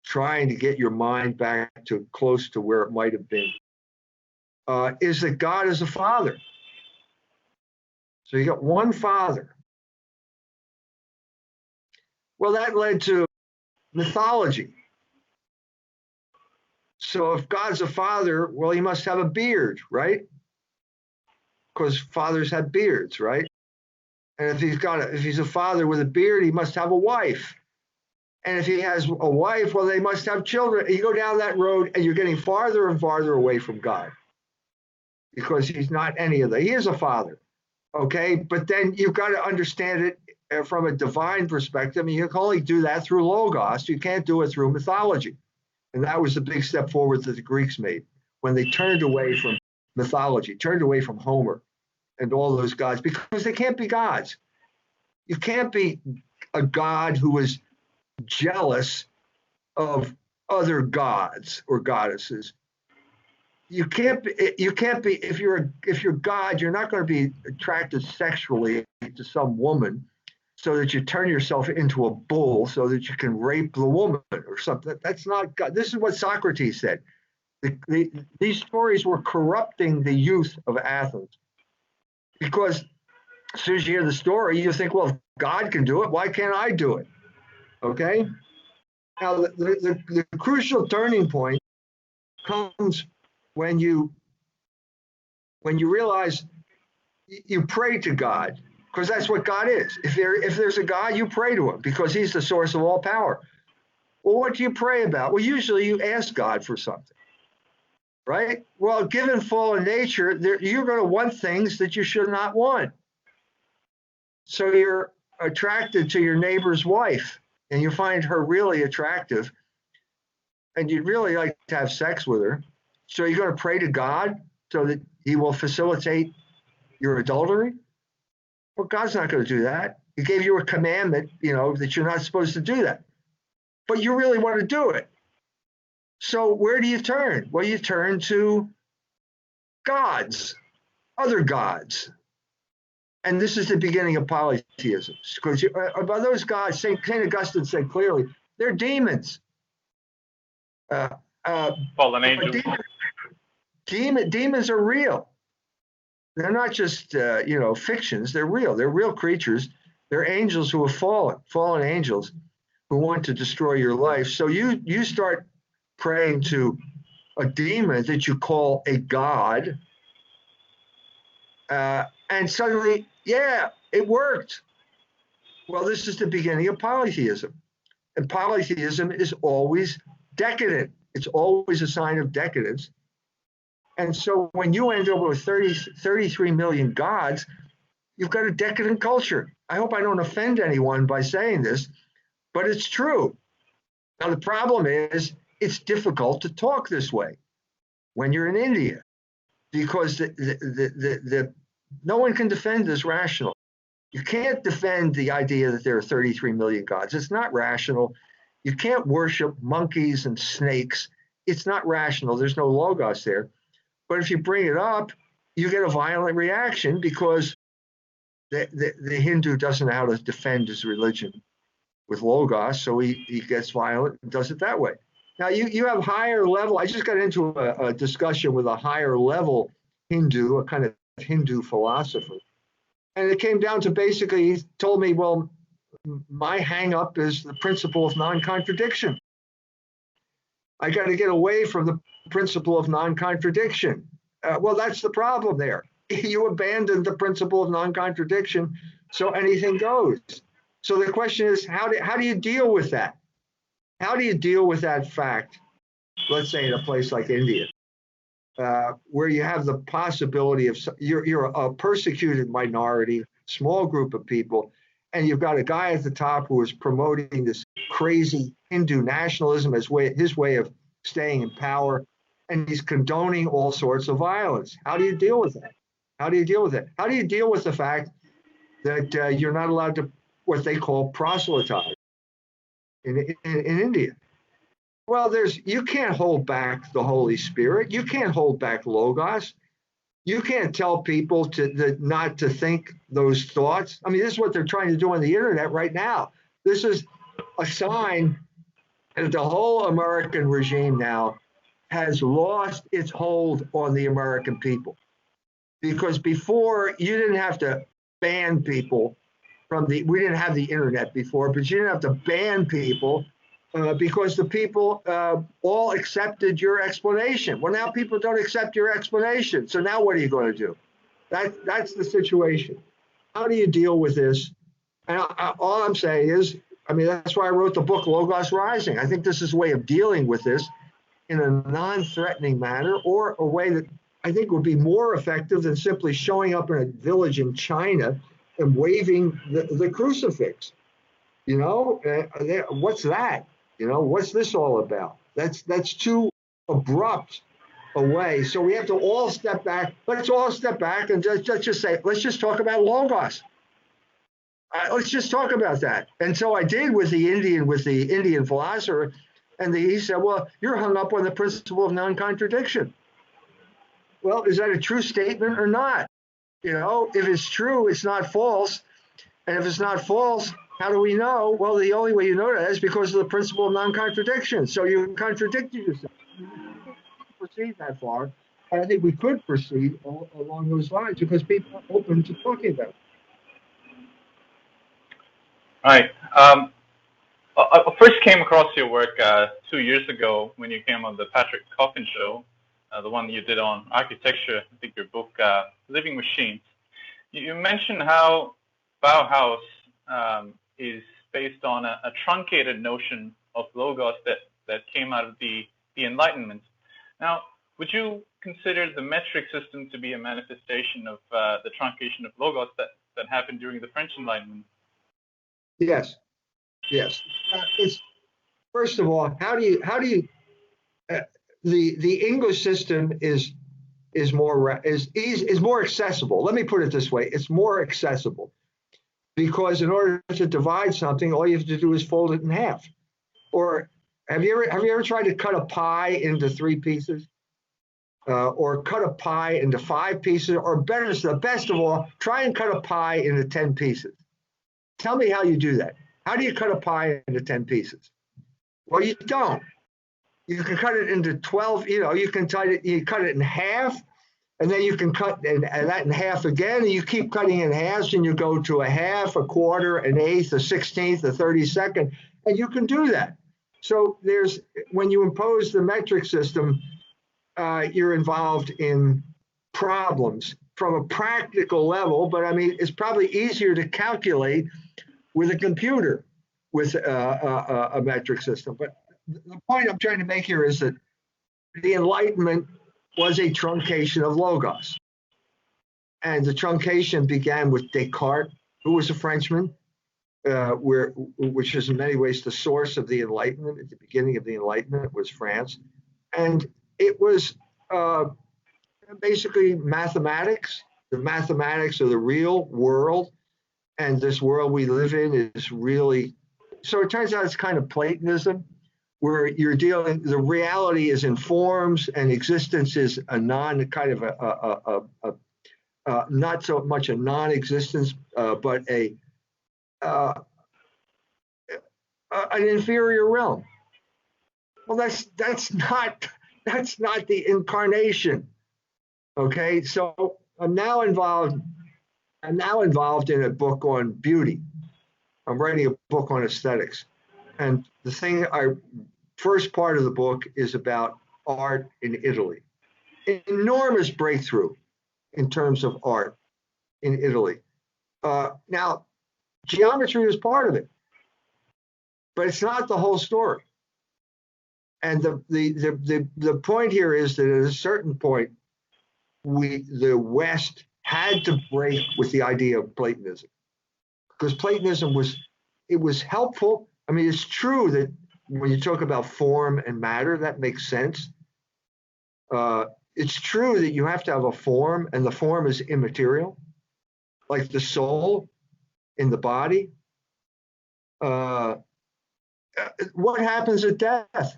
trying to get your mind back to close to where it might have been, is that God is a father. So you got one father. Well, that led to mythology. So if God's a father, well, he must have a beard, right? Because fathers have beards, right? And if he's a father with a beard, he must have a wife. And if he has a wife, well, they must have children. And you go down that road and you're getting farther and farther away from God because he's not any of that. He is a father, okay? But then you've got to understand it from a divine perspective. And you can only do that through Logos. You can't do it through mythology. And that was the big step forward that the Greeks made when they turned away from mythology, turned away from Homer and all those gods, because they can't be gods. You can't be a god who is jealous of other gods or goddesses. You can't be if you're God, you're not going to be attracted sexually to some woman so that you turn yourself into a bull so that you can rape the woman or something. That's not God. This is what Socrates said. These stories were corrupting the youth of Athens, because as soon as you hear the story, you think, well, if God can do it, why can't I do it? Okay? Now, the crucial turning point comes when you realize you pray to God, because that's what God is. If there's a God, you pray to him because he's the source of all power. Well, what do you pray about? Well, usually you ask God for something, right? Well, given fallen nature, you're going to want things that you should not want. So you're attracted to your neighbor's wife and you find her really attractive and you'd really like to have sex with her. So you're going to pray to God so that he will facilitate your adultery? Well, God's not going to do that. He gave you a commandment, that you're not supposed to do that. But you really want to do it. So where do you turn? Well, you turn to gods, other gods. And this is the beginning of polytheism. Because by those gods, St. Augustine said clearly, they're demons. Fallen angels. Demons are real. They're not just fictions. They're real. They're real creatures. They're angels who have fallen angels who want to destroy your life. So you start praying to a demon that you call a god, and suddenly, yeah, it worked. Well, this is the beginning of polytheism, and polytheism is always decadent. It's always a sign of decadence. And so when you end up with 33 million gods, you've got a decadent culture. I hope I don't offend anyone by saying this, but it's true. Now, the problem is it's difficult to talk this way when you're in India, because no one can defend this rational. You can't defend the idea that there are 33 million gods. It's not rational. You can't worship monkeys and snakes. It's not rational. There's no logos there. But if you bring it up, you get a violent reaction because the Hindu doesn't know how to defend his religion with logos, so he gets violent and does it that way. Now, you have higher level. I just got into a discussion with a higher level Hindu, a kind of Hindu philosopher. And it came down to basically, he told me, well, my hang up is the principle of non-contradiction. I got to get away from the principle of non-contradiction. Well, that's the problem there. You abandoned the principle of non-contradiction, so anything goes. So the question is, how do you deal with that? How do you deal with that fact, let's say in a place like India, where you have the possibility of, you're a persecuted minority, small group of people, and you've got a guy at the top who is promoting this crazy Hindu nationalism as his way of staying in power, and he's condoning all sorts of violence. How do you deal with that? How do you deal with it? How do you deal with the fact that you're not allowed to, what they call proselytize in India? Well, you can't hold back the Holy Spirit. You can't hold back Logos. You can't tell people not to think those thoughts. I mean, this is what they're trying to do on the internet right now. This is a sign that the whole American regime now has lost its hold on the American people. Because before, you didn't have to ban people from we didn't have the internet before, but you didn't have to ban people because the people all accepted your explanation. Well, now people don't accept your explanation. So now what are you going to do? That's the situation. How do you deal with this? And all I'm saying is, I mean, that's why I wrote the book Logos Rising. I think this is a way of dealing with this in a non-threatening manner, or a way that I think would be more effective than simply showing up in a village in China and waving the crucifix. You know, what's that? You know, what's this all about? That's too abrupt a way. So we have to all step back. Let's all step back and just say, let's just talk about Logos. Let's just talk about that. And so I did with the Indian philosopher, and he said, well, you're hung up on the principle of non-contradiction. Well, is that a true statement or not? You know, if it's true, it's not false. And if it's not false, how do we know? Well, the only way you know that is because of the principle of non-contradiction. So you can contradict yourself. You can't proceed that far. But I think we could proceed along those lines because people are open to talking about it. Right. I first came across your work 2 years ago when you came on the Patrick Coffin show, the one you did on architecture, I think your book, Living Machines. You mentioned how Bauhaus is based on a truncated notion of logos that came out of the Enlightenment. Now, would you consider the metric system to be a manifestation of the truncation of logos that happened during the French Enlightenment? Yes. It's first of all, how do you the English system is more accessible. Let me put it this way: it's more accessible because in order to divide something, all you have to do is fold it in half. Or have you ever tried to cut a pie into 3 pieces, or cut a pie into 5 pieces, or better, the best of all, try and cut a pie into 10 pieces? Tell me how you do that. How do you cut a pie into 10 pieces? Well, you don't. You can cut it into 12, you cut it in half, and then you can cut that in half again, and you keep cutting in halves, and you go to a half, a quarter, an eighth, a 16th, a 32nd, and you can do that. So when you impose the metric system, you're involved in problems from a practical level, but I mean, it's probably easier to calculate with a computer with a metric system. But the point I'm trying to make here is that the Enlightenment was a truncation of logos. And the truncation began with Descartes, who was a Frenchman, which is in many ways the source of the Enlightenment. At the beginning of the Enlightenment was France. And it was basically mathematics, the mathematics of the real world. And this world we live in is really, so it turns out it's kind of Platonism, where you're dealing, the reality is in forms and existence is a not so much a non-existence, but an inferior realm. Well, that's not the incarnation. Okay, so I'm now involved in a book on beauty. I'm writing a book on aesthetics. And the first part of the book is about art in Italy. Enormous breakthrough in terms of art in Italy. Now, geometry is part of it, but it's not the whole story. And the point here is that at a certain point, the West had to break with the idea of Platonism, because Platonism was helpful. I mean, it's true that when you talk about form and matter, that makes sense. It's true that you have to have a form, and the form is immaterial, like the soul in the body. What happens at death?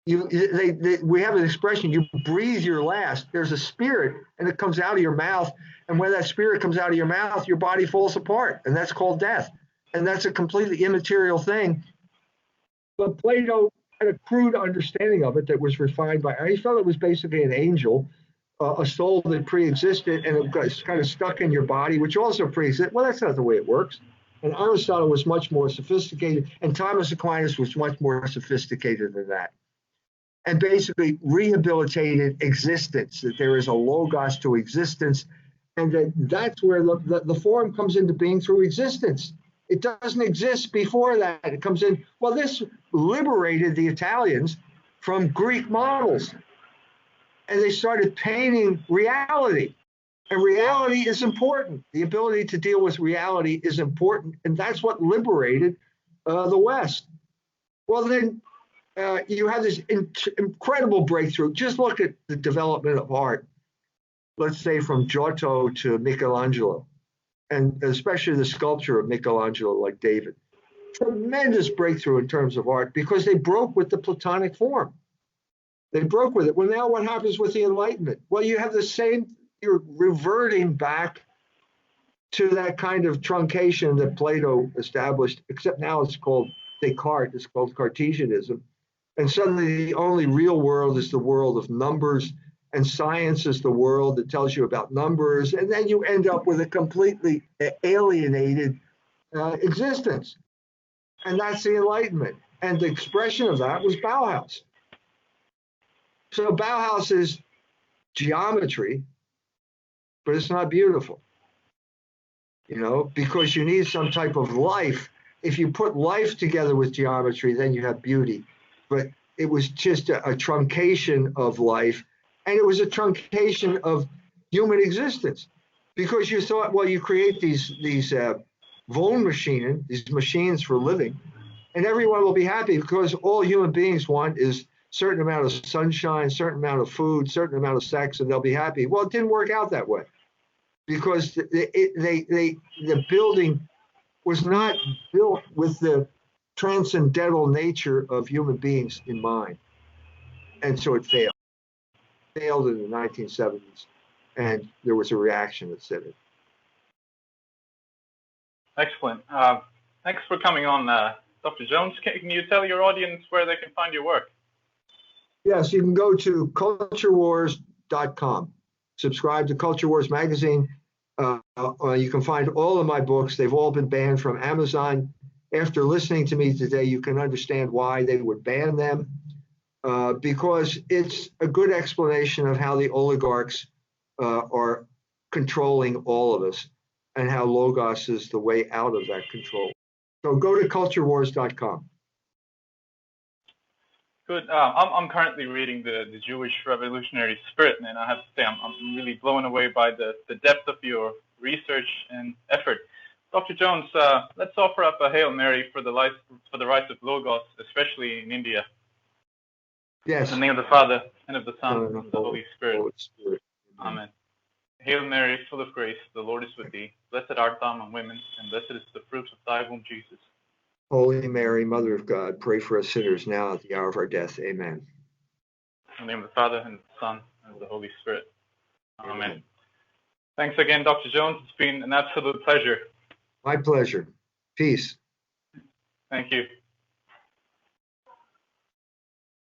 We have an expression, you breathe your last. There's a spirit, and it comes out of your mouth. And when that spirit comes out of your mouth, your body falls apart, and that's called death. And that's a completely immaterial thing. But Plato had a crude understanding of it that was refined by, he felt it was basically an angel a soul that pre-existed and it got kind of stuck in your body, which also pre-existed. Well, that's not the way it works. And Aristotle was much more sophisticated, and Thomas Aquinas was much more sophisticated than that. And basically rehabilitated existence, that there is a logos to existence, and that's where the form comes into being through existence. It doesn't exist before that. It comes in. Well, this liberated the Italians from Greek models, and they started painting reality. And reality is important. The ability to deal with reality is important, and that's what liberated the West. Well, then you have this incredible breakthrough. Just look at the development of art, let's say from Giotto to Michelangelo, and especially the sculpture of Michelangelo, like David. Tremendous breakthrough in terms of art because they broke with the Platonic form. They broke with it. Well, now what happens with the Enlightenment? Well, you have the same, you're reverting back to that kind of truncation that Plato established, except now it's called Descartes, it's called Cartesianism. And suddenly the only real world is the world of numbers, and science is the world that tells you about numbers. And then you end up with a completely alienated existence. And that's the Enlightenment. And the expression of that was Bauhaus. So Bauhaus is geometry, but it's not beautiful, you know, because you need some type of life. If you put life together with geometry, then you have beauty. But it was just a truncation of life, and it was a truncation of human existence, because you thought, well, you create these Wohnmaschinen, these machines for living, and everyone will be happy because all human beings want is certain amount of sunshine, certain amount of food, certain amount of sex, and they'll be happy. Well, it didn't work out that way, because the building was not built with the transcendental nature of human beings in mind. And so it failed. It failed in the 1970s, and there was a reaction that said it. Excellent. Thanks for coming on, Dr. Jones. Can you tell your audience where they can find your work? Yes, you can go to culturewars.com. Subscribe to Culture Wars magazine. You can find all of my books. They've all been banned from Amazon. After listening to me today, you can understand why they would ban them, because it's a good explanation of how the oligarchs are controlling all of us and how Logos is the way out of that control. So go to culturewars.com. Good. I'm currently reading the Jewish Revolutionary Spirit, and I have to say I'm really blown away by the depth of your research and effort. Dr. Jones, let's offer up a Hail Mary for the rise of Logos, especially in India. Yes. In the name of the Father, and of the Son, and of the Holy Spirit. Amen. Hail Mary, full of grace, the Lord is with thee. Blessed art thou among women, and blessed is the fruit of thy womb, Jesus. Holy Mary, Mother of God, pray for us sinners now at the hour of our death. Amen. In the name of the Father, and of the Son, and of the Holy Spirit. Amen. Thanks again, Dr. Jones. It's been an absolute pleasure. My pleasure. Peace. Thank you.